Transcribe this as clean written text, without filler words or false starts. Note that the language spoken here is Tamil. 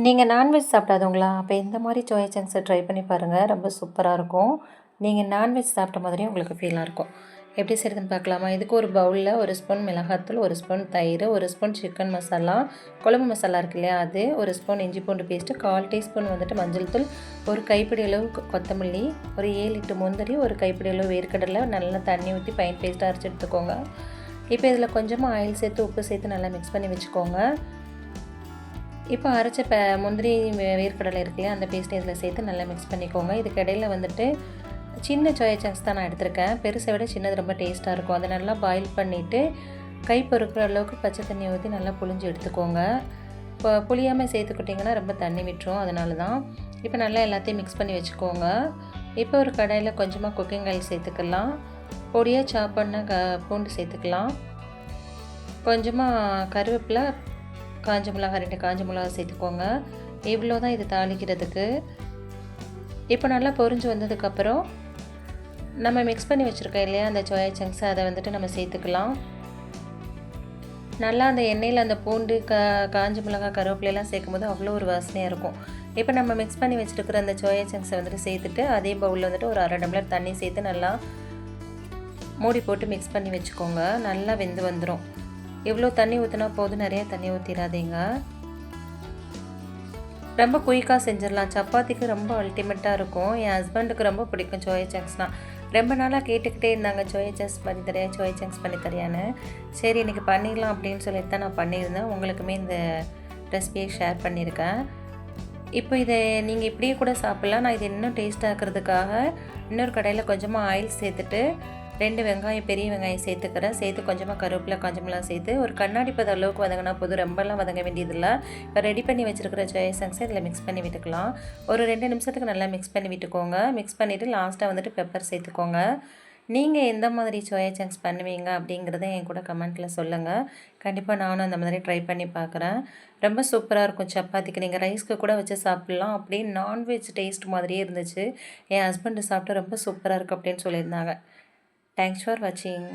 நீங்க நான்வெஜ் சாப்பிடாதவங்களா? அப்ப இந்த மாரி சோயா சங்க்ஸ ட்ரை பண்ணி பாருங்க. ரொம்ப சூப்பரா இருக்கும். நீங்க நான்வெஜ் சாப்பிட்ட மாதிரியே உங்களுக்கு ஃபீலா இருக்கும். எப்படி செய்றதுன்னு பார்க்கலாமா? இதுக்கு ஒரு பவுல்ல 1 ஸ்பூன் மிளகாத்தூள், 1 ஸ்பூன் தயிர், 1 ஸ்பூன் சிக்கன் மசாலா, குழம்பு மசாலா இருக்கு இல்லையா? அது, 1 ஸ்பூன் இஞ்சி பூண்டு பேஸ்ட்டு, 1/4 டீஸ்பூன் மஞ்சள் தூள், ஒரு கைப்பிடி அளவு கொத்தமல்லி, ஒரு 7, 8 முந்திரி, ஒரு கைப்பிடி அளவு வேர்க்கடலை நல்லா தண்ணி ஊத்தி ஃபைன் பேஸ்ட்டா அரைச்சு எடுத்துக்கோங்க. இப்போ இதில் கொஞ்சமா ஆயில் சேர்த்து, உப்பு சேர்த்து நல்லா மிக்ஸ் பண்ணி வச்சுக்கோங்க. இப்போ அரைச்ச முந்திரி வேர்க்கடலை இருக்கு இல்லையா, அந்த பேஸ்ட்டை இதில் சேர்த்து நல்லா மிக்ஸ் பண்ணிக்கோங்க. இதுக்கு இடையில வந்துட்டு சின்ன சோயா சங்க்ஸ் தான் நான் எடுத்திருக்கேன். பெருசை விட சின்னது ரொம்ப டேஸ்ட்டாக இருக்கும். அதை நல்லா பாயில் பண்ணிவிட்டு கை பொறுக்கிற அளவுக்கு பச்சை தண்ணி ஊற்றி நல்லா புழிஞ்சு எடுத்துக்கோங்க. இப்போ புளியாமல் சேர்த்துக்கிட்டிங்கன்னா ரொம்ப தண்ணி விட்டுரும், அதனால தான். இப்போ நல்லா எல்லாத்தையும் மிக்ஸ் பண்ணி வச்சுக்கோங்க. இப்போ ஒரு கடாயில் கொஞ்சமாக குக்கிங் ஆயில் சேர்த்துக்கலாம். பொடியாக சாப் பண்ண பூண்டு சேர்த்துக்கலாம். கொஞ்சமாக கருவேப்பிலை, காஞ்ச மிளகா 2 காஞ்ச மிளகா சேர்த்துக்கோங்க. இவ்வளோ தான் இது தாளிக்கிறதுக்கு. இப்போ நல்லா பொரிஞ்சு வந்ததுக்கப்புறம் நம்ம மிக்ஸ் பண்ணி வச்சுருக்கோம் இல்லையா அந்த சோயா சங்க்ஸை, அதை வந்துட்டு நம்ம சேர்த்துக்கலாம். நல்லா அந்த எண்ணெயில் அந்த பூண்டு, காஞ்ச மிளகா, கருவேப்பிலையெல்லாம் சேர்க்கும்போது அவ்வளோ ஒரு வாசனையாக இருக்கும். இப்போ நம்ம மிக்ஸ் பண்ணி வச்சுருக்கிற அந்த சோயா சங்க்ஸை வந்துட்டு சேர்த்துட்டு அதே பவுலில் வந்துட்டு ஒரு 1/2 டம்ளர் தண்ணி சேர்த்து நல்லா மூடி போட்டு மிக்ஸ் பண்ணி வச்சுக்கோங்க. நல்லா வெந்து வந்துடும். இவ்வளோ தண்ணி ஊற்றினா போதும், நிறைய தண்ணி ஊற்றிடாதீங்க. ரொம்ப குயிக்காக செஞ்சிடலாம். சப்பாத்திக்கு ரொம்ப அல்டிமேட்டாக இருக்கும். என் ஹஸ்பண்டுக்கு ரொம்ப பிடிக்கும் சோயா சங்க்ஸ்னால். ரொம்ப நாளாக கேட்டுக்கிட்டே இருந்தாங்க, சோயா சங்க்ஸ் பண்ணி தரியா, சோயா சங்க்ஸ் பண்ணி தரியான்னு. சரி இன்றைக்கி பண்ணிடலாம் அப்படின்னு சொல்லிட்டு தான் நான் பண்ணியிருந்தேன். உங்களுக்குமே இந்த ரெசிபியை ஷேர் பண்ணியிருக்கேன். இப்போ இதை நீங்கள் இப்படியே கூட சாப்பிட்லாம். நான் இது இன்னும் டேஸ்ட்டாக இருக்கிறதுக்காக இன்னொரு கடாயில் கொஞ்சமாக ஆயில் சேர்த்துட்டு 2 வெங்காயம், பெரிய வெங்காயம் சேர்த்துக்கிறேன். சேர்த்து கொஞ்சமாக கருவேப்பிலை, காஞ்ச மிளகாய் சேர்த்து ஒரு கண்ணாடி பத அளவுக்கு வதங்கினா போதும், ரொம்பலாம் வதங்க வேண்டியதில்லை. இப்போ ரெடி பண்ணி வச்சுருக்கிற சோயா சங்க்ஸை இதில் மிக்ஸ் பண்ணி விட்டுக்கலாம். ஒரு 2 நிமிஷத்துக்கு நல்லா மிக்ஸ் பண்ணி விட்டுக்கோங்க. மிக்ஸ் பண்ணிவிட்டு லாஸ்ட்டாக வந்துட்டு பெப்பர் சேர்த்துக்கோங்க. நீங்கள் எந்த மாதிரி சோயா சங்க்ஸ் பண்ணுவீங்க அப்படிங்கிறத என் கூட கமெண்ட்டில் சொல்லுங்கள். கண்டிப்பாக நானும் அந்த மாதிரி ட்ரை பண்ணி பார்க்குறேன். ரொம்ப சூப்பராக இருக்கும். சப்பாத்திக்கு நீங்கள் ரைஸ்க்கு கூட வச்சு சாப்பிட்லாம். அப்படியே நான்வெஜ் டேஸ்ட் மாதிரியே இருந்துச்சு. என் ஹஸ்பண்டு சாப்பிட்டு ரொம்ப சூப்பராக இருக்குது அப்படின்னு சொல்லியிருந்தாங்க. Thanks for watching.